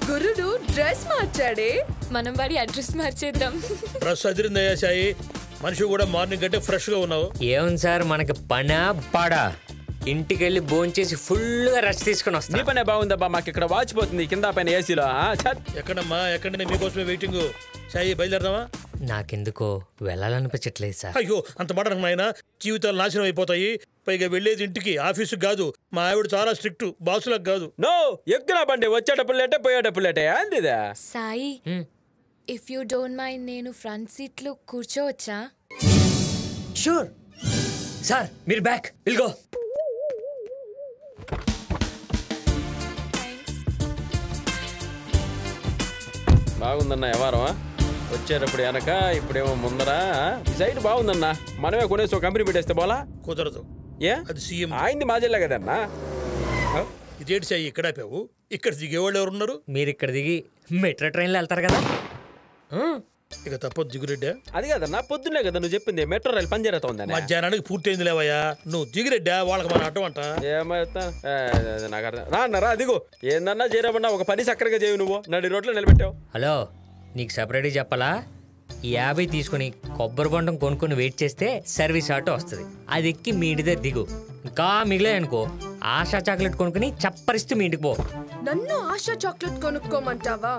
గురుడు డ్రెస్ మార్చాడే. మనం వాడి అడ్రస్ మార్చేద్దాం. డ్రెస్ అదిరిందయ్యా సాయి. మనిషి కూడా మార్నింగ్ అంటే ఫ్రెష్ గా ఉన్నావు. ఏముంది సార్ మనకి పనా పాడా? ఇంటికెళ్ళి భోంచేసి ఫుల్ గా రెస్ట్ తీసుకుని వస్తా. నీ పనే బాగుందబ్బా, మాకు ఇక్కడ వాచిపోతుంది కింద పైన ఏసీలో. ఎక్కడమ్మా ఎక్కడ మీకోసమే వెయిటింగ్. సాయి బయలుదేరదామా? నాకెందుకో వెళ్ళాలనిపించట్లేదు సార్. అయ్యో అంత మాట నాయన, జీవితాలు నాశనం అయిపోతాయి. పైగా వెళ్ళేది ఇంటికి, ఆఫీసు కాదు. మా ఆవిడ చాలా స్ట్రిక్ట్, బాసులకు కాదు. నో ఎక్కునా బండి, వచ్చేటప్పుడు లేటే పోయేటప్పుడు లేటే అందిదా. Sai, if you don't mind నేను ఫ్రంట్ సీట్ లో కూర్చోవచ్చా? షూర్ సార్, మీరు బ్యాక్ విల్ గో. బాగుందన్న వ్యవహారమా? వచ్చేటప్పుడు వెనక, ఇప్పుడేమో ముందర. సైడ్ బాగుందన్నా, మనమే కొనేసి ఒక కంపెనీ పెట్టేస్తే పోలా? కుదరదు. ఏ అది సీఎం. ఆయన్ని మాజెల్లే కదన్నా. ఇదేంటి సాయి ఇక్కడ ఆపావు? ఇక్కడ దిగేవాళ్ళు ఎవరున్నారు? మీరు ఇక్కడ దిగి మెట్రో ట్రైన్లో వెళ్తారు కదా. ఇక తప్పదు దిగురెడ్డా. అది కదన్నా, పొద్దున్నే కదా నువ్వు చెప్పింది మెట్రో రైలు పనిచేరుతోందని. మధ్యాహ్నానికి పూర్తయింది లేవయ్యా. నువ్వు దిగురెడ్డా, వాళ్ళకి మన అడ్డం అంట. ఏమైతే నాకు అర్థం రా అన్నారా. అదిగో ఏందన్నా చేరమన్నా, ఒక పని చక్కరగా చేయవు నువ్వు. నడి రోడ్లో నిలబెట్టావు. హలో, నీకు సపరేట్గా చెప్పాలా? 50 తీసుకుని కొబ్బరి బొండం కొనుక్కొని వెయిట్ చేస్తే సర్వీస్ ఆటో వస్తుంది. అది ఎక్కి మీ ఇంటి దగ్గర దిగు. ఇంకా మిగిలే అనుకో, ఆశా చాక్లెట్ కొనుక్కుని చప్పరిస్తూ మీ ఇంటికి పో. నన్ను ఆశా చాక్లెట్ కొనుక్కోమంటావా?